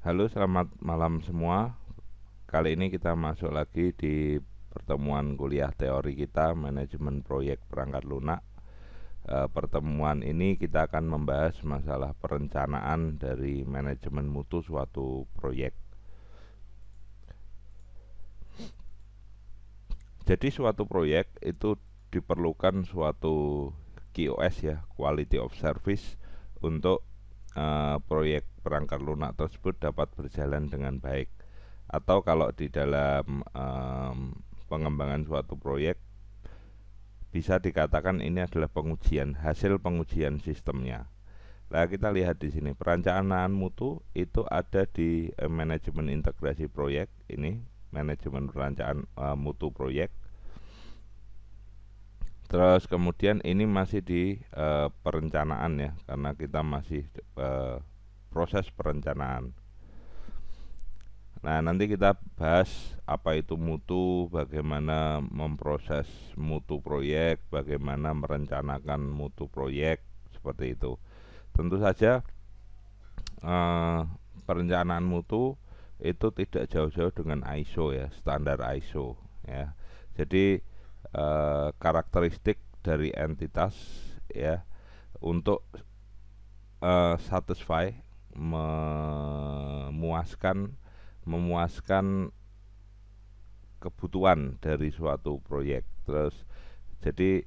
Halo, selamat malam semua. Kali ini kita masuk lagi di pertemuan kuliah teori kita manajemen proyek perangkat lunak. Pertemuan ini kita akan membahas masalah perencanaan dari manajemen mutu suatu proyek. Jadi suatu proyek itu diperlukan suatu QoS ya, Quality of Service, untuk proyek perangkat lunak tersebut dapat berjalan dengan baik. Atau kalau di dalam pengembangan suatu proyek bisa dikatakan ini adalah hasil pengujian sistemnya. Nah, kita lihat di sini perencanaan mutu itu ada di manajemen integrasi proyek. Ini manajemen perencanaan mutu proyek. Terus kemudian ini masih di perencanaan ya, karena kita masih proses perencanaan. Nah, nanti kita bahas apa itu mutu, bagaimana memproses mutu proyek, bagaimana merencanakan mutu proyek, seperti itu. Tentu saja perencanaan mutu itu tidak jauh-jauh dengan ISO ya, standar ISO ya. Jadi karakteristik dari entitas ya untuk satisfy memuaskan kebutuhan dari suatu proyek. Terus jadi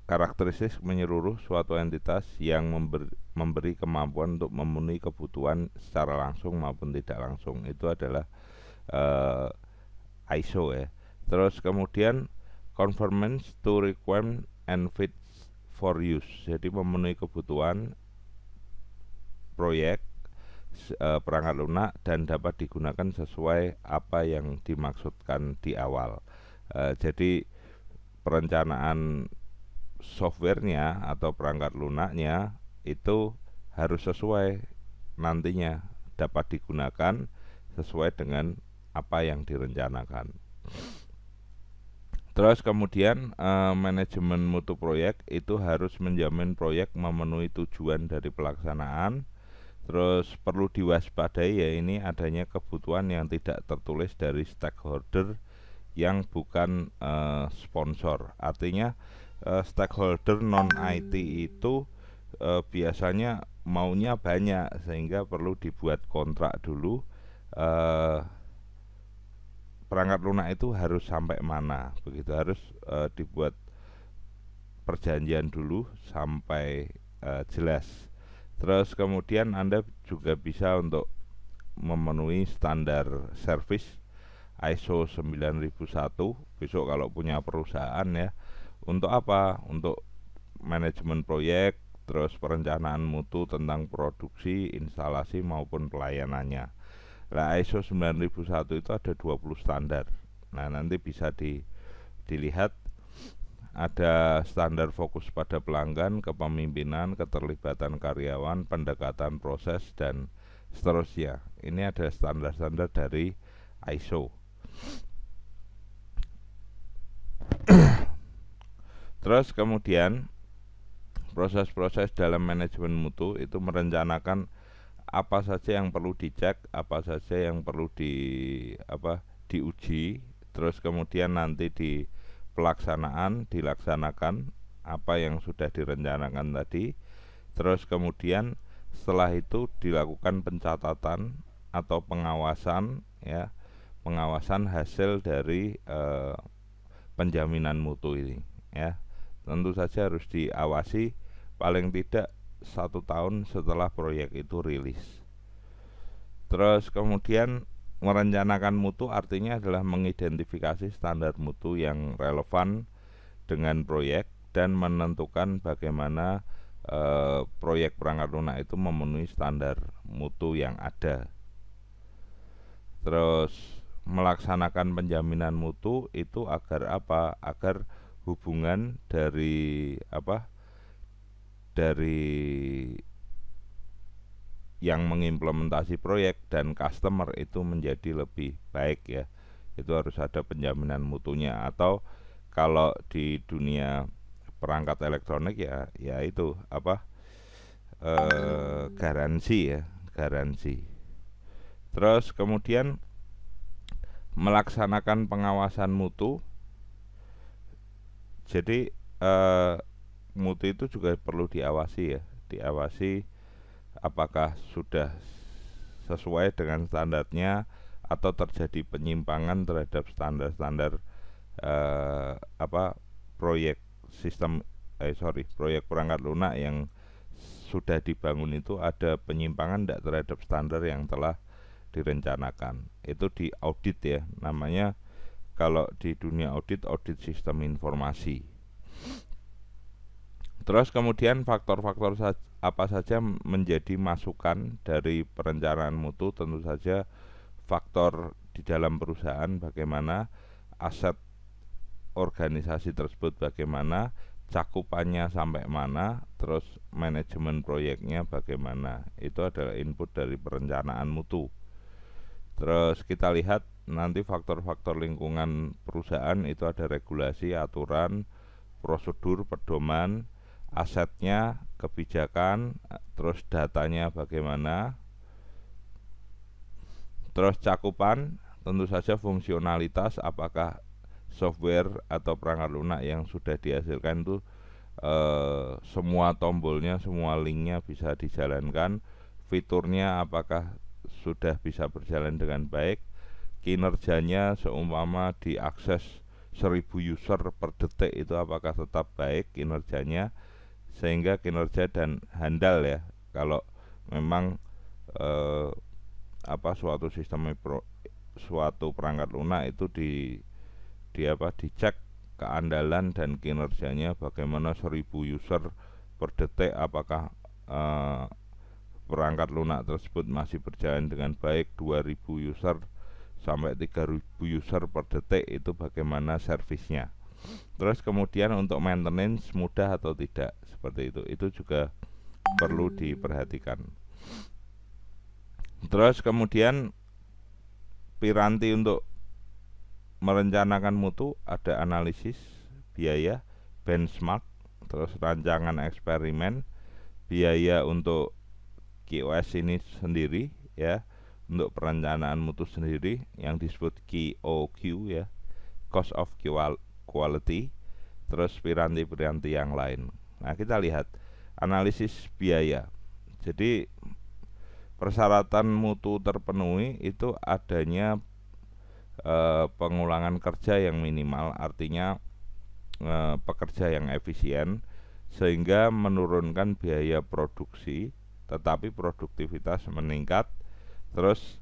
karakteristik menyeluruh suatu entitas yang memberi kemampuan untuk memenuhi kebutuhan secara langsung maupun tidak langsung, itu adalah ISO ya. Terus kemudian conformance to requirement and fit for use, jadi memenuhi kebutuhan proyek perangkat lunak dan dapat digunakan sesuai apa yang dimaksudkan di awal. Jadi perencanaan softwarenya atau perangkat lunaknya itu harus sesuai, nantinya dapat digunakan sesuai dengan apa yang direncanakan. Terus kemudian manajemen mutu proyek itu harus menjamin proyek memenuhi tujuan dari pelaksanaan. Terus perlu diwaspadai ya, ini adanya kebutuhan yang tidak tertulis dari stakeholder yang bukan sponsor. Artinya stakeholder non IT itu biasanya maunya banyak, sehingga perlu dibuat kontrak dulu. Perangkat lunak itu harus sampai mana, begitu, harus dibuat perjanjian dulu sampai jelas. Terus kemudian Anda juga bisa untuk memenuhi standar service ISO 9001 besok kalau punya perusahaan ya. Untuk apa? Untuk manajemen proyek, terus perencanaan mutu tentang produksi, instalasi maupun pelayanannya. Nah, ISO 9001 itu ada 20 standar. Nah, nanti bisa dilihat. Ada standar fokus pada pelanggan, kepemimpinan, keterlibatan karyawan, pendekatan proses, dan seterusnya. Ini ada standar-standar dari ISO. Terus kemudian proses-proses dalam manajemen mutu itu merencanakan apa saja yang perlu dicek, apa saja yang perlu diuji. Terus kemudian nanti di pelaksanaan dilaksanakan apa yang sudah direncanakan tadi. Terus kemudian setelah itu dilakukan pencatatan atau pengawasan ya, pengawasan hasil dari penjaminan mutu ini ya. Tentu saja harus diawasi paling tidak 1 tahun setelah proyek itu rilis. Terus kemudian merencanakan mutu artinya adalah mengidentifikasi standar mutu yang relevan dengan proyek dan menentukan bagaimana proyek perangkat lunak itu memenuhi standar mutu yang ada. Terus melaksanakan penjaminan mutu itu agar apa? Agar hubungan dari yang mengimplementasi proyek dan customer itu menjadi lebih baik ya. Itu harus ada penjaminan mutunya. Atau kalau di dunia perangkat elektronik ya itu garansi ya, garansi. Terus kemudian melaksanakan pengawasan mutu. Jadi mutu itu juga perlu diawasi ya, diawasi apakah sudah sesuai dengan standarnya atau terjadi penyimpangan terhadap standar-standar proyek sistem proyek perangkat lunak yang sudah dibangun itu ada penyimpangan tidak terhadap standar yang telah direncanakan. Itu di audit ya, namanya kalau di dunia audit sistem informasi. Terus kemudian faktor-faktor apa saja menjadi masukan dari perencanaan mutu. Tentu saja faktor di dalam perusahaan, bagaimana aset organisasi tersebut, bagaimana cakupannya sampai mana, terus manajemen proyeknya bagaimana. Itu adalah input dari perencanaan mutu. Terus kita lihat nanti faktor-faktor lingkungan perusahaan, itu ada regulasi, aturan, prosedur, pedoman, asetnya, kebijakan, terus datanya bagaimana. Terus cakupan, tentu saja fungsionalitas, apakah software atau perangkat lunak yang sudah dihasilkan itu semua tombolnya, semua linknya bisa dijalankan, fiturnya apakah sudah bisa berjalan dengan baik, kinerjanya seumpama diakses 1000 user per detik itu apakah tetap baik kinerjanya, sehingga kinerja dan handal ya kalau memang suatu sistem suatu perangkat lunak itu dicek keandalan dan kinerjanya bagaimana 1000 user per detik, apakah perangkat lunak tersebut masih berjalan dengan baik, 2000 user sampai 3000 user per detik itu bagaimana servisnya. Terus kemudian untuk maintenance mudah atau tidak, seperti itu juga perlu diperhatikan. Terus kemudian piranti untuk merencanakan mutu ada analisis biaya, benchmark, terus rancangan eksperimen, biaya untuk QoS ini sendiri ya, untuk perencanaan mutu sendiri yang disebut QoQ ya, cost of quality, terus piranti-piranti yang lain. Nah, kita lihat analisis biaya. Jadi persyaratan mutu terpenuhi itu adanya pengulangan kerja yang minimal, artinya pekerja yang efisien sehingga menurunkan biaya produksi tetapi produktivitas meningkat. Terus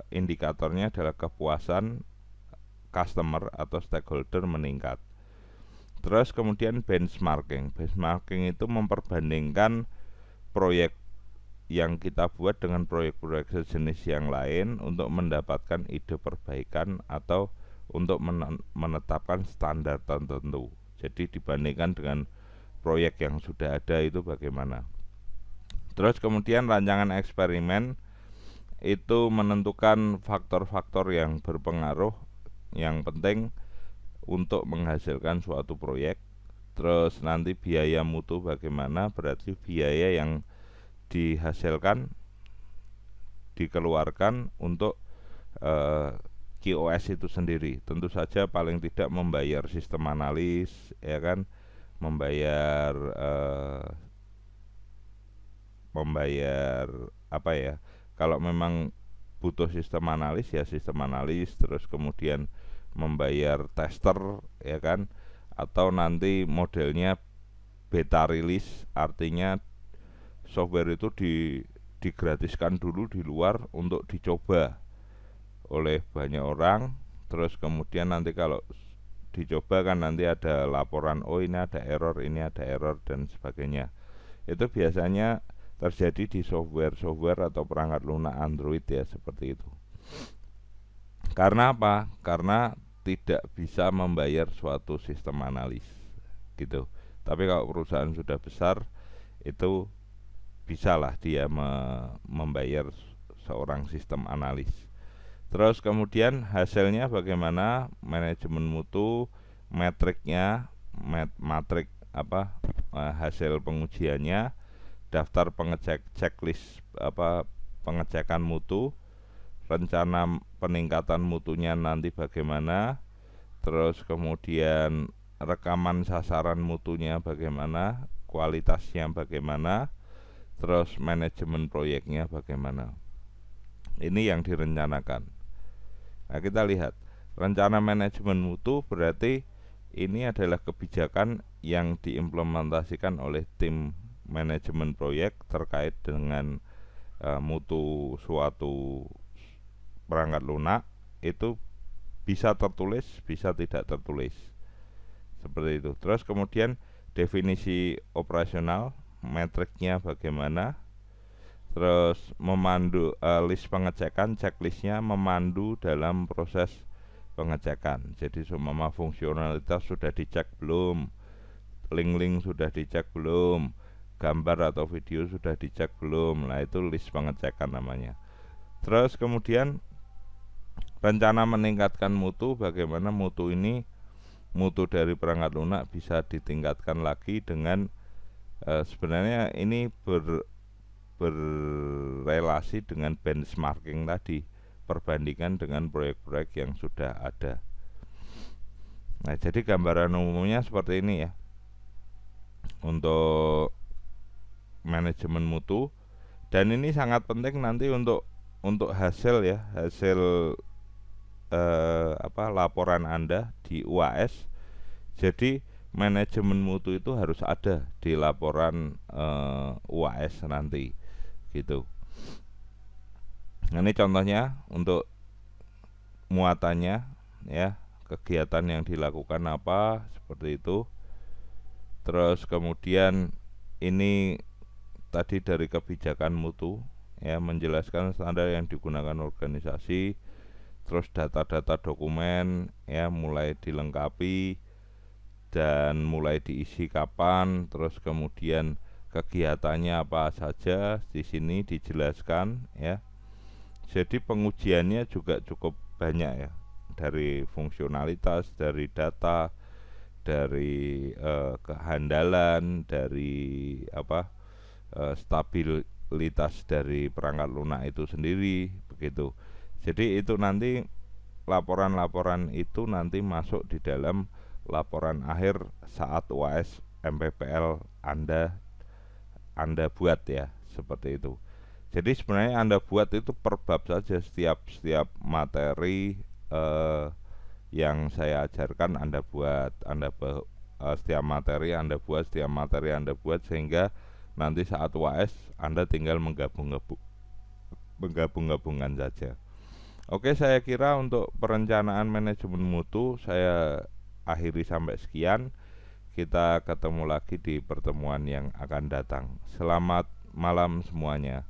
indikatornya adalah kepuasan customer atau stakeholder meningkat. Terus kemudian benchmarking. Benchmarking itu memperbandingkan proyek yang kita buat dengan proyek-proyek sejenis yang lain untuk mendapatkan ide perbaikan atau untuk menetapkan standar tertentu. Jadi dibandingkan dengan proyek yang sudah ada itu bagaimana. Terus kemudian rancangan eksperimen itu menentukan faktor-faktor yang berpengaruh yang penting untuk menghasilkan suatu proyek. Terus nanti biaya mutu bagaimana, berarti biaya yang dihasilkan dikeluarkan untuk QoS itu sendiri. Tentu saja paling tidak membayar sistem analis ya kan, membayar apa ya, kalau memang butuh sistem analis ya sistem analis, terus kemudian membayar tester ya kan, atau nanti modelnya beta release, artinya software itu digratiskan dulu di luar untuk dicoba oleh banyak orang. Terus kemudian nanti kalau dicoba kan nanti ada laporan, oh ini ada error dan sebagainya. Itu biasanya terjadi di software atau perangkat lunak Android ya, seperti itu. Karena apa? Karena tidak bisa membayar suatu sistem analis gitu. Tapi kalau perusahaan sudah besar itu bisalah dia membayar seorang sistem analis. Terus kemudian hasilnya bagaimana, manajemen mutu, metriknya, matrik hasil pengujiannya, daftar pengecek checklist pengecekan mutu, rencana peningkatan mutunya nanti bagaimana, terus kemudian rekaman sasaran mutunya bagaimana, kualitasnya bagaimana, terus manajemen proyeknya bagaimana. Ini yang direncanakan. Nah, kita lihat rencana manajemen mutu berarti ini adalah kebijakan yang diimplementasikan oleh tim manajemen proyek terkait dengan mutu suatu perangkat lunak. Itu bisa tertulis, bisa tidak tertulis, seperti itu. Terus kemudian definisi operasional, metriknya bagaimana, terus memandu list pengecekan, checklistnya memandu dalam proses pengecekan. Jadi semua fungsionalitas sudah dicek belum, link-link sudah dicek belum, gambar atau video sudah dicek belum. Nah, itu list pengecekan namanya. Terus kemudian rencana meningkatkan mutu, bagaimana mutu ini, mutu dari perangkat lunak bisa ditingkatkan lagi dengan sebenarnya ini berrelasi dengan benchmarking tadi, perbandingan dengan proyek-proyek yang sudah ada. Nah, jadi gambaran umumnya seperti ini ya untuk manajemen mutu, dan ini sangat penting nanti untuk hasil ya, hasil laporan Anda di UAS. Jadi manajemen mutu itu harus ada di laporan UAS nanti gitu. Nah, ini contohnya untuk muatannya ya, kegiatan yang dilakukan apa, seperti itu. Terus kemudian ini tadi dari kebijakan mutu ya, menjelaskan standar yang digunakan organisasi, terus data-data dokumen ya mulai dilengkapi dan mulai diisi kapan, terus kemudian kegiatannya apa saja di sini dijelaskan ya. Jadi pengujiannya juga cukup banyak ya, dari fungsionalitas, dari data, dari kehandalan, dari stabilitas dari perangkat lunak itu sendiri, begitu. Jadi itu nanti laporan-laporan itu nanti masuk di dalam laporan akhir saat UAS MPPL Anda buat ya, seperti itu. Jadi sebenarnya Anda buat itu per bab saja, setiap materi yang saya ajarkan Anda buat, setiap materi Anda buat, sehingga nanti saat UAS Anda tinggal menggabung-gabungkan saja. Oke, saya kira untuk perencanaan manajemen mutu saya akhiri sampai sekian. Kita ketemu lagi di pertemuan yang akan datang. Selamat malam semuanya.